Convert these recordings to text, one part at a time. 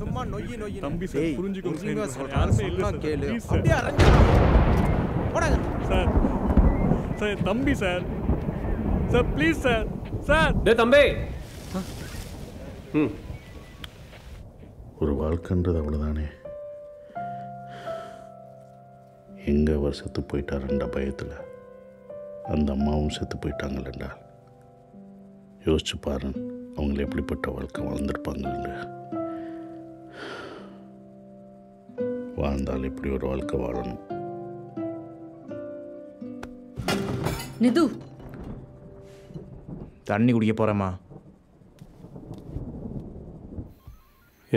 சும்மா நொய்யி நொய்யி தம்பி சார் புரிஞ்சுக்கோங்க சொல்றேன் கேளு அப்படியே அரங்க போடாங்க சார் சார் தம்பி sir sir please sir sir டேய் தம்பி ஒரு வாழ்க்கைன்றது அவ்வளோதானே. எங்கே அவர் செத்து போயிட்டாருன்ற பயத்தில் அந்த அம்மாவும் செத்து போயிட்டாங்களேண்டா. யோசிச்சு பாரு அவங்கள எப்படிப்பட்ட வாழ்க்கை வாழ்ந்திருப்பாங்கன்னு. வாழ்ந்தால் இப்படி ஒரு வாழ்க்கை வாழணும். நிது தண்ணி குடிக்க போகிறேம்மா.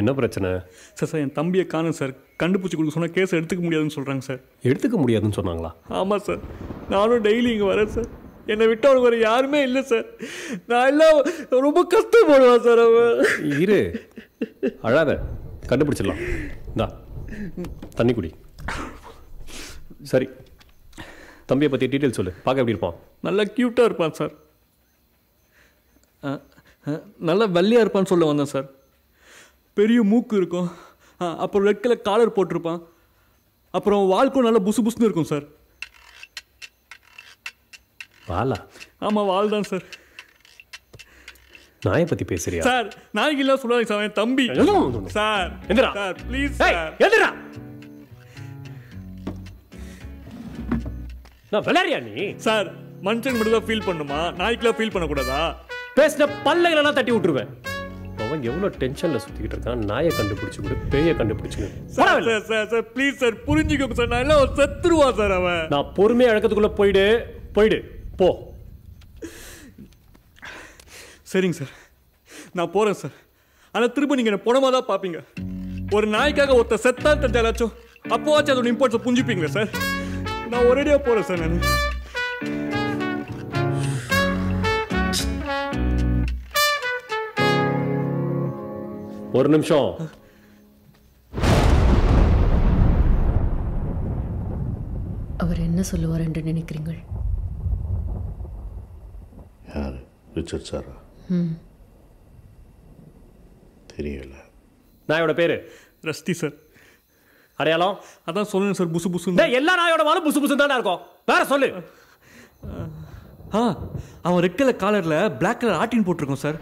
என்ன பிரச்சனை? சார் சார் என் தம்பியை காணும் சார். கண்டுபிடிச்சி கொடுக்க சொன்னால் கேஸ் எடுத்துக்க முடியாதுன்னு சொல்கிறாங்க சார். எடுத்துக்க முடியாதுன்னு சொன்னாங்களா? ஆமாம் சார். நானும் டெய்லி இங்கே வரேன் சார். என்னை விட்டு அவனுக்கு வேறு யாருமே இல்லை சார். நான் எல்லாம் ரொம்ப கஷ்டப்படுவேன் சார். அவன் இரு, அழாத, கண்டுபிடிச்சிடலாம். இந்தா தண்ணி குடி. சரி, தம்பியை பற்றி டீட்டெயில் சொல்லு. பார்க்க எப்படி இருப்பான்? நல்லா க்யூட்டாக இருப்பான் சார். நல்லா வெள்ளையாக இருப்பான்னு சொல்ல வந்தேன் சார். பெரிய மூக்கு இருக்கும். அப்புறம் ரெட் கலர் காலர் போட்டிருப்பான். அப்புறம் வால்க்கும் நல்லா புசு புசுன்னு இருக்கும் சார். வாலா? ஆமாம், வால் தான் சார். நாயை பற்றி பேசுறியா சார்? நாய்க்கு இல்லை சொல்லாதீங்க சார், என் தம்பி sir. Enthira sir please sir. எந்திரா. நான் விளையாடியா நீ? சார் மனுஷன் மட்டும் தான் ஃபீல் பண்ணுமா? நாய்க்கெல்லாம் ஃபீல் பண்ணக்கூடாதா? பேசின பல்லைகளெல்லாம் தட்டி விட்டுருவேன். அவன் எவ்வளோ டென்ஷனில் சுற்றிக்கிட்டு இருக்கான். நாயை கண்டுபிடிச்சி கூட பேயை கண்டுபிடிச்சு. Sir sir sir please sir புரிஞ்சுக்கோங்க சார். நான் எல்லாம் செத்துருவான் சார் அவன். நான் பொறுமையாக அழக்கத்துக்குள்ளே போயிடு போ. சரிங்க சார், நான் போகிறேன் சார். ஆனால் திரும்ப நீங்கள் என்ன பணமாக தான் பார்ப்பீங்க. ஒரு நாய்க்காக ஒருத்தர் செத்தா தெரிஞ்சாலாச்சும் அப்போவாச்சும் அதோட இம்பார்ட்டன்ஸை புரிஞ்சுப்பீங்களா சார்? நான் ஒரேடியாக போகிறேன் சார். நான் ஒரு நிமிஷம். அவர் என்ன சொல்லுவார் என்று நினைக்கிறீர்கள்? யார்? ரிச்சர்ட் சாரா? தெரியல. நாயோட பேரு ரஸ்டி சார். அடையாளம்? அதான் சொல்லுங்க சார், புசு புசு. எல்லா நாயோட வாழும் புசு புசு தானே இருக்கும். வேற சொல்லு. அவன் ரெட் கலர் காலரில் பிளாக் கலர் ஆட்டின் போட்டிருக்கோம் சார்.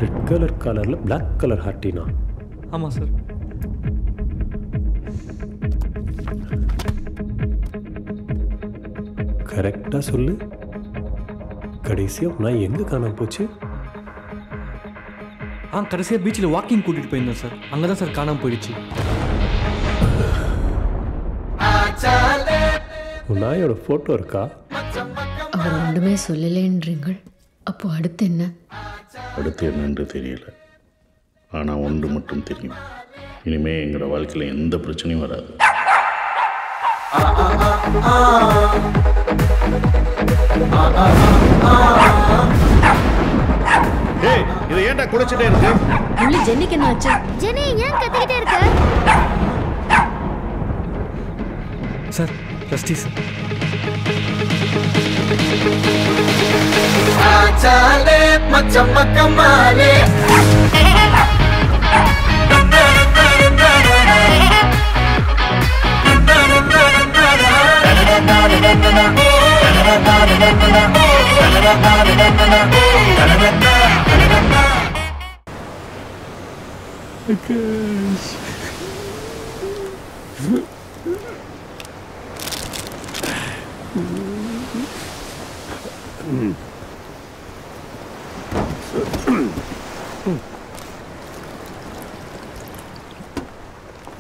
ரெட் கலர் காலர்ல பிளாக் கலர் ஹார்டினா? ஆமாம் சார். கரெக்டாக சொல்லு. கடைசியாக நான் எங்கே காணாம போச்சு? கடைசியாக பீச்சில் வாக்கிங் கூட்டிகிட்டு போயிருந்தேன் சார். அங்கே தான் சார் காணாமல் போயிடுச்சு. உன் நாயோட ஃபோட்டோ இருக்கா? அவர் ஒன்றுமே சொல்லலேன்றீங்கள். அப்போ அடுத்து என்ன? அடுத்து என்னன்னு தெரியல. ஆனால் ஒன்று மட்டும் தெரியும், இனிமே எங்களோட வாழ்க்கையில் எந்த பிரச்சனையும் வராது. ஏய், இதை ஏன்டா குளிச்சுட்டே இருக்கு? உள்ள ஜென்னிக்கு என்ன ஆச்சு? ஜெனி ஏன் கத்திக்கிட்டே இருக்க? Sir Rusty sir. ஆச்சாலே மச்சம் மக்கமாலே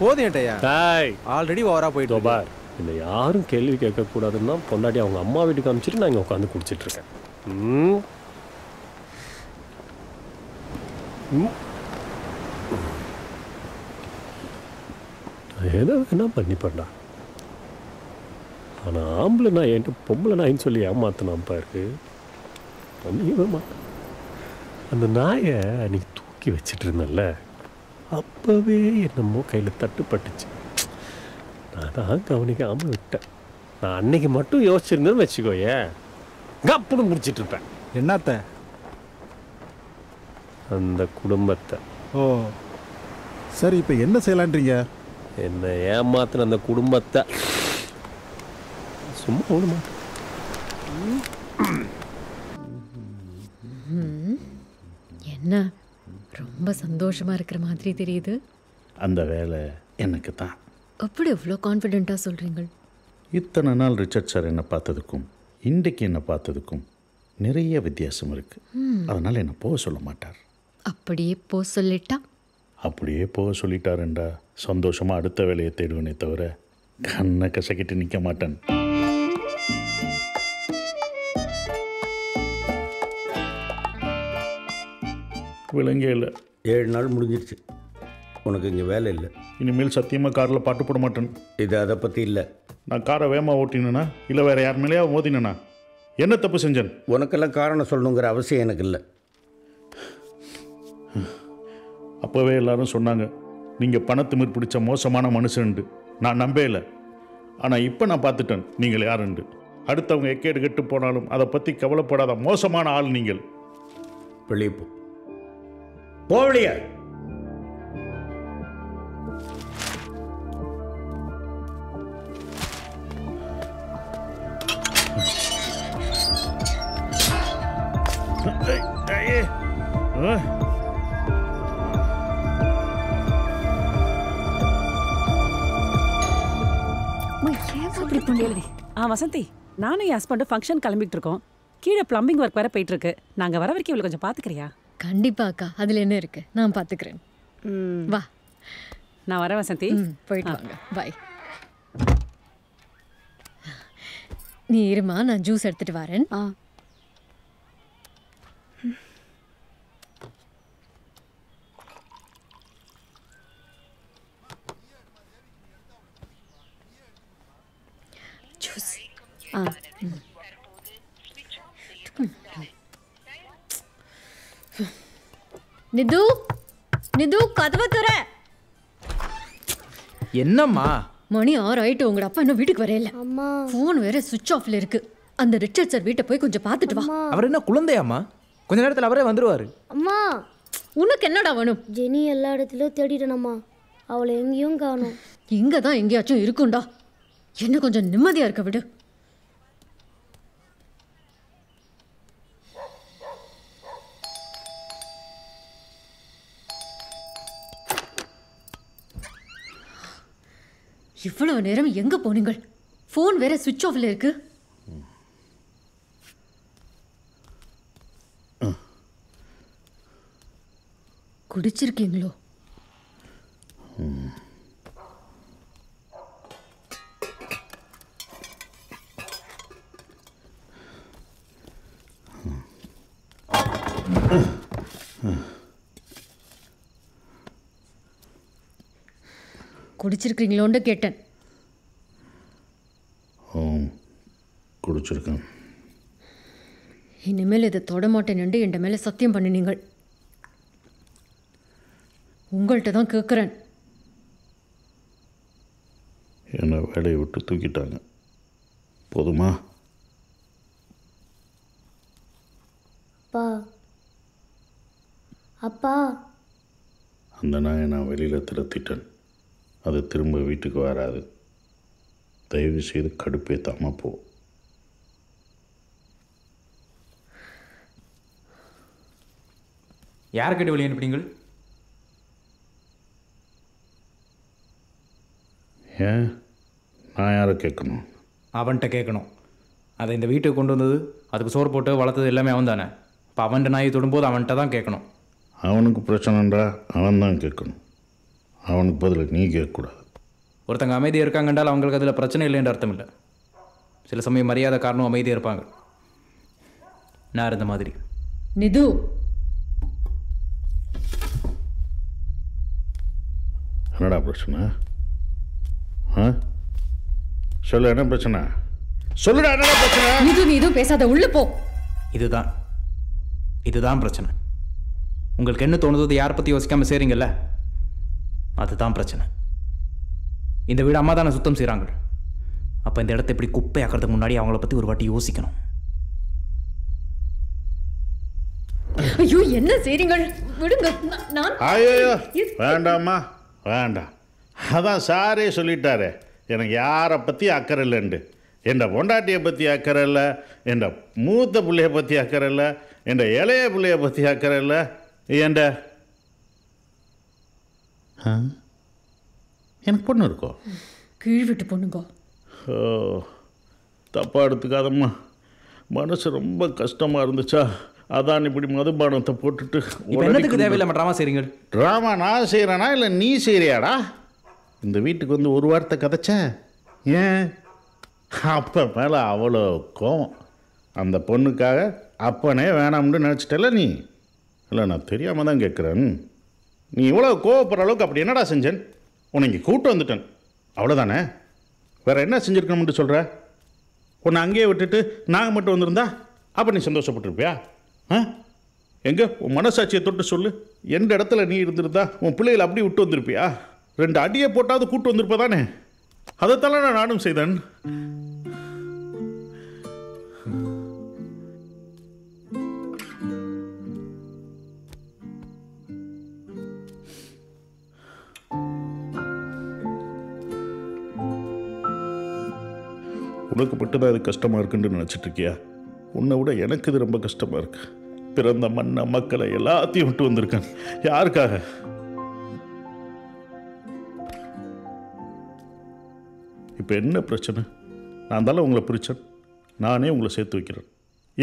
போதும் ஏட்டையா, ஆல்ரெடி ஓவரா போயிட்டு பார். இல்லை யாரும் கேள்வி கேட்கக்கூடாதுன்னா பொண்டாட்டி அவங்க அம்மா வீட்டுக்கு அனுப்பிச்சிட்டு நான் இங்கே உட்காந்து குடிச்சிட்டு இருக்கேன். ஏதோ வேணா பண்ணிப்பேன்டா. ஆனால் ஆம்பளை நான் என்கிட்ட பொம்பளை நாயின்னு சொல்லி ஏமாத்தினான் பாரு. அந்த நாயை நீ தூக்கி வச்சிட்டு இருந்தல்ல, அப்பவே என்னமோ கையில் தட்டுப்பட்டுச்சு. நான் தான் கவனிக்காமல் விட்டேன். நான் அன்னைக்கு மட்டும் யோசிச்சிருந்தேன்னு வச்சுக்கோயே, கப்புன்னு முடிச்சிட்டு இருப்பேன். என்னத்த? அந்த குடும்பத்தை. ஓ சரி, இப்போ என்ன செய்யலான்றீங்க? என்ன ஏமாத்தின அந்த குடும்பத்தை சும்மா விடுமா? என்ன ரொம்ப சந்தோஷமா இருக்கிற மாதிரி தெரியுது. அந்த வேலை எனக்கு தான். அப்படி எவ்வளோ கான்ஃபிடென்ட்டாக சொல்கிறீங்க? இத்தனை நாள் ரிச்சர்ட் சார் என்னை பார்த்ததுக்கும் இன்றைக்கு என்னை பார்த்ததுக்கும் நிறைய வித்தியாசம் இருக்குது. அதனால் என்னை போக சொல்ல மாட்டார். அப்படியே போ சொல்லிட்டா? அப்படியே போக சொல்லிட்டாருண்டா சந்தோஷமாக அடுத்த வேலையை தேடுவேனே தவிர கண்ணை கசக்கிட்டு நிற்க மாட்டேன். விலங்கே இல்லை. 7 நாள் முடிஞ்சிருச்சு. உனக்கு இங்கே வேலை இல்லை. இனிமேல் சத்தியமாக காரில் பாட்டு போட மாட்டேன். இது அதை பற்றி இல்லை. நான் காரை வேகமாக ஓட்டினேனா இல்லை வேறு யார் மேலேயா மோதினேனா? என்ன தப்பு செஞ்சேன்? உனக்கெல்லாம் காரணம் சொல்லணுங்கிற அவசியம் எனக்கு இல்லை. அப்போவே எல்லாரும் சொன்னாங்க நீங்கள் பணத்திமிர் பிடிச்ச மோசமான மனுஷன்ண்டு. நான் நம்பவே இல்லை. ஆனால் இப்போ நான் பார்த்துட்டேன் நீங்கள் யாருண்டு. அடுத்தவங்க எக்கேடு கெட்டு போனாலும் அதை பற்றி கவலைப்படாத மோசமான ஆள் நீங்கள். வெளியே போ. போவலியா? வசந்தி, நானும் என் ஹஸ்பண்டும் ஃபங்க்ஷன் கிளம்பிட்டு இருக்கோம். கீழே பிளம்பிங் ஒர்க் வேற போயிட்டு இருக்கு. நாங்க வர வரைக்கும் இவ்வளவு கொஞ்சம் பாத்துக்கிறியா? கண்டிப்பா அக்கா, அதுல என்ன இருக்கு, நான் பாத்துக்கிறேன். வா, நான் வரேன் வசந்தி. போயிட்டு வாங்க. பாய். நீ இருமா, நான் ஜூஸ் எடுத்துட்டு வரேன். ஜூஸ். நிது, நிது, கதவை தர. என்னம்மா? மணி 6 ஆயிட்டு, உங்க அப்பா இன்னும் வீட்டுக்கு வரையில. போன் வேற சுவிட்ச் ஆஃப்ல இருக்கு. அந்த ரிச்சர்ட் சார் வீட்டை போய் கொஞ்சம் பார்த்துட்டு வா. அவர் என்ன குழந்தையாம்மா? கொஞ்ச நேரத்தில் அவரே வந்துருவாரு. அம்மா, உனக்கு என்னடா வேணும்? ஜெனி எல்லா இடத்துலயும் தேடிட்டேனம்மா, அவளை எங்கேயும் காணோம். இங்க தான் எங்கேயாச்சும் இருக்கும்டா. என்ன கொஞ்சம் நிம்மதியா இருக்க விடு. இவ்வளவு நேரம் எங்க போனீங்கள்? போன் வேற சுவிட்ச் ஆஃப்ல இருக்கு. குடிச்சிருக்கீங்களோ? குடிச்சிருக்கீங்களோன்னு கேட்டேன். குடிச்சிருக்கேன். இனிமேல் இதை தொட மாட்டேன் என்று என் மேலே சத்தியம் பண்ணினீங்கள். உங்கள்கிட்ட தான் கேட்குறேன். என்னை வேலையை விட்டு தூக்கிட்டாங்க. போதுமா? அப்பா, அப்பா. அந்த நாயை நான் வெளியில் திரத்திட்டேன். அது திரும்ப வீட்டுக்கு வராது. தயவு செய்து கடுப்பேத்தாமல் போ. யார்கிட்ட வெளியே அனுப்பினீங்கள்? ஏன் நான் யாரை கேட்கணும்? அவன்கிட்ட கேட்கணும். அதை இந்த வீட்டுக்கு கொண்டு வந்தது, அதுக்கு சோறு போட்டு வளர்த்தது எல்லாமே அவன் தானே. இப்போ அவன்கிட்ட நாயை தொடும்போது அவன்கிட்ட தான் கேட்கணும். அவனுக்கு பிரச்சனைன்றா அவன் தான் கேட்கணும். அவனுக்கு பதில் நீ கேட்கக்கூடாது. ஒருத்தங்க அமைதியாக இருக்காங்கன்றால் அவங்களுக்கு அதில் பிரச்சனை இல்லைன்ற அர்த்தம் இல்லை. சில சமயம் மரியாதை காரணம் அமைதியாக இருப்பாங்க. நான் இருந்த மாதிரி. நிது, என்னடா பிரச்சனை? சொல்லு, என்ன பிரச்சனை? சொல்லுடா, என்னடா பிரச்சனை? நிது, நீ எதுவும் பேசாத, உள்ள போ. இதுதான் பிரச்சனை. உங்களுக்கு என்ன தோணுது, யாரை பற்றி யோசிக்காமல் செய்கிறீங்கல்ல, அதுதான் பிரச்சனை. இந்த வீடு அம்மா தானே சுத்தம் செய்கிறாங்க. அப்போ இந்த இடத்த இப்படி குப்பையாக்கிறதுக்கு முன்னாடி அவங்கள பற்றி ஒரு வாட்டி யோசிக்கணும். ஐயோ என்ன செய்றீங்க? விடுங்க. நான் ஐயோ வேண்டாம்மா வேண்டாம். அதான் சாரே சொல்லிட்டாரு, எனக்கு யாரை பற்றி அக்கறை இல்லைண்டு. என் பொண்டாட்டியை பற்றி அக்கறை இல்லை, என் மூத்த பிள்ளைய பற்றி அக்கறை இல்லை, என் இளைய பிள்ளைய பற்றி அக்கறை இல்லை. ஏண்ட எனக்கு பொண்ணு இருக்கோ? கீழ் விட்டு பொண்ணுங்க. ஓ தப்பாக எடுத்துக்காதம்மா, மனசு ரொம்ப கஷ்டமாக இருந்துச்சா, அதான் இப்படி மதுபானத்தை போட்டுட்டு. என்னதுக்கு தேவையில்லாம ட்ராமா செய்றீங்க? ட்ராமா நான் செய்கிறேனா இல்லை நீ செய்கிறியாடா? இந்த வீட்டுக்கு வந்து ஒரு வார்த்தை கதைச்சேன், ஏன் அப்போ மேலே அவ்வளோ கோவம். அந்த பொண்ணுக்காக அப்பனே வேணாம்னு நினச்சிட்டல நீ? இல்லை நான் தெரியாமல் தான் கேட்குறேன். நீ இவ்வளோ கோவப்படுற அளவுக்கு அப்படி என்னடா செஞ்சேன்? உன்னை இங்கே கூப்பிட்டு வந்துட்டேன், அவ்வளோதானே? வேறு என்ன செஞ்சுருக்கணும்னு சொல்கிற? உன்னை அங்கேயே விட்டுட்டு நாங்கள் மட்டும் வந்திருந்தா அப்போ நீ சந்தோஷப்பட்டிருப்பியா? எங்கே உன் மனசாட்சியை தொட்டு சொல்லு. எந்த இடத்துல நீ இருந்திருந்தா உன் பிள்ளைகளை அப்படி விட்டு வந்திருப்பியா? 2 அடியை போட்டாவது கூப்பிட்டு வந்திருப்ப தானே? அதைத்தானே நானும் செய்தேன். உனக்கு மட்டும்தான் இது கஷ்டமாக இருக்குன்னு நினச்சிட்டு இருக்கியா? உன்னை விட எனக்கு இது ரொம்ப கஷ்டமாக இருக்கு. பிறந்த மண்ணை மக்களை எல்லாத்தையும் விட்டு வந்திருக்கேன். யாருக்காக? இப்போ என்ன பிரச்சனை? நான் தானே உங்களை பிரித்தேன், நானே உங்களை சேர்த்து வைக்கிறேன்.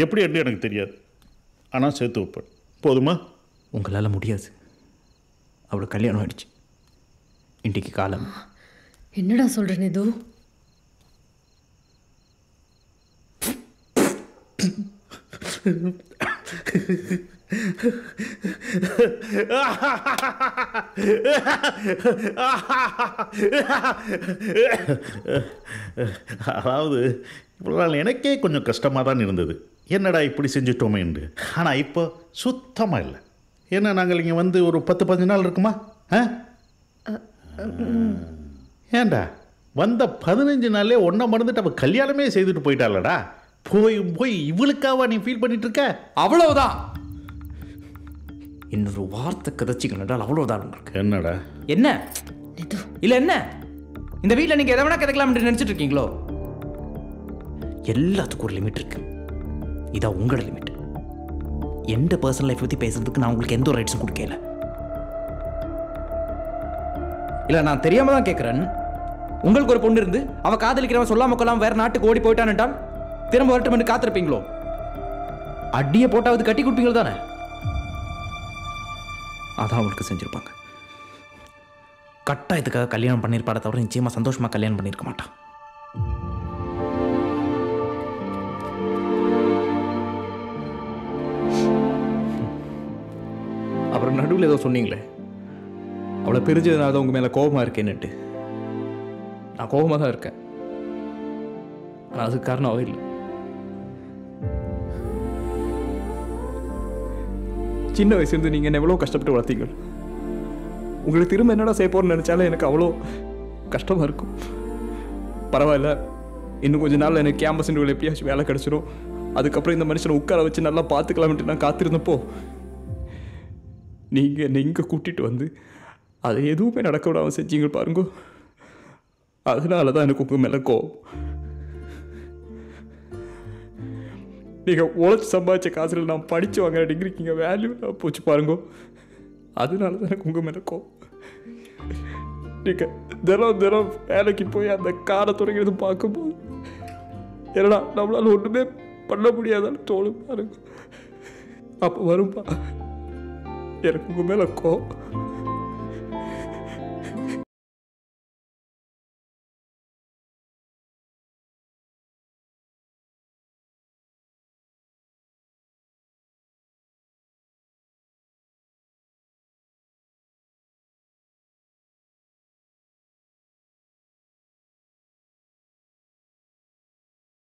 எப்படி என்று எனக்கு தெரியாது, ஆனால் சேர்த்து வைப்பேன். போதுமா? உங்களால் முடியாது. அவளுக்கு கல்யாணம் ஆயிடுச்சு, இன்றைக்கு காலம். என்னடா சொல்கிறேன் இது? அதாவது இவ்வளோ நாள் எனக்கே கொஞ்சம் கஷ்டமாக தான் இருந்தது, என்னடா இப்படி செஞ்சுட்டோமே என்று. ஆனால் இப்போ சுத்தமாக இல்லை. ஏன்னா நாங்கள் இங்கே வந்து ஒரு 10-15 நாள் இருக்குமா? ஏண்டா வந்த 15 நாளே ஒன்றை மறந்துட்டு அவள் கல்யாணமே செய்துட்டு போயிட்டாளடா. போய் இவளுக்காவா நீ ஃபீல் பண்ணிட்டு இருக்க? அவ்வளவுதான். இன்னொரு வார்த்தை கதைச்சிக்கலடா, அவ்வளவுதான் உங்களுக்கு. என்னடா? என்ன இல்லை என்ன இந்த வீட்டில் நீங்கள் எதை வேணா கதைக்கலாம்னு நினச்சிட்டு இருக்கீங்களோ? எல்லாத்துக்கும் ஒரு லிமிட் இருக்கு. இதான் உங்களோட லிமிட். எந்த பர்சனல் லைஃப் பற்றி பேசுறதுக்கு நான் உங்களுக்கு எந்த ஒரு ரைட்ஸும் கொடுக்கல. இல்லை நான் தெரியாம தான் கேட்குறேன். உங்களுக்கு ஒரு பொண்ணு இருந்து அவள் காதலிக்கிறவன் சொல்லாம கொள்ளாம வேற நாட்டுக்கு ஓடி போயிட்டான்ட்டான், திரும்ப வரட்டும் என்று காத்திருப்பீங்களோ? அடியை போட்டாவது கட்டி கொடுப்பீங்களோ தானே? அதான் அவங்களுக்கு செஞ்சிருப்பாங்க. கட்டாயத்துக்காக கல்யாணம் பண்ணியிருப்பாட தவிர நிச்சயமா சந்தோஷமா கல்யாணம் பண்ணியிருக்க மாட்டான். அப்புறம் நடுவில் ஏதோ சொன்னீங்களே, அவளை பிரிஞ்சதுனால தான் உங்க மேல கோபமா இருக்கேன்னுட்டு. நான் கோபமாக தான் இருக்கேன், ஆனால் அதுக்கு காரணம் அவ இல்லை. சின்ன வயசுலேருந்து நீங்கள் என்ன எவ்வளோ கஷ்டப்பட்டு வளர்த்தீங்க. உங்களுக்கு திரும்ப என்னடா செய்ய போகிறேன்னு நினச்சாலே எனக்கு அவ்வளோ கஷ்டமாக இருக்கும். பரவாயில்ல, இன்னும் கொஞ்சம் நாள் எனக்கு கேம்பஸ் இன்டர்வியூவில் எப்படியாச்சும் வேலை கிடச்சிடும், அதுக்கப்புறம் இந்த மனுஷனை உட்கார வச்சு நல்லா பார்த்துக்கலாம்ட்டு நான் காத்திருந்தப்போ நீங்கள் கூட்டிகிட்டு வந்து அது எதுவுமே நடக்க விடாமல் செஞ்சீங்க பாருங்க. அதனால தான் எனக்கு உங்கள் மேலே கோவம். நீங்கள் உழைச்சி சம்பாதிச்ச காசில் நான் படித்து வாங்குற டிகிரிக்கு இங்கே வேல்யூ நான் போச்சு பாருங்க. அதனால தான் எனக்கு உங்கள் மேலே கோவம். நீங்கள் தினம் வேலைக்கு போய் அந்த காரை தொடங்கிறது பார்க்கும்போது என்னடா நம்மளால் ஒன்றுமே பண்ண முடியாதான்னு தோணும் பாருங்க. அப்போ வரும்பா எனக்கு உங்கள் மேலே கோவம்.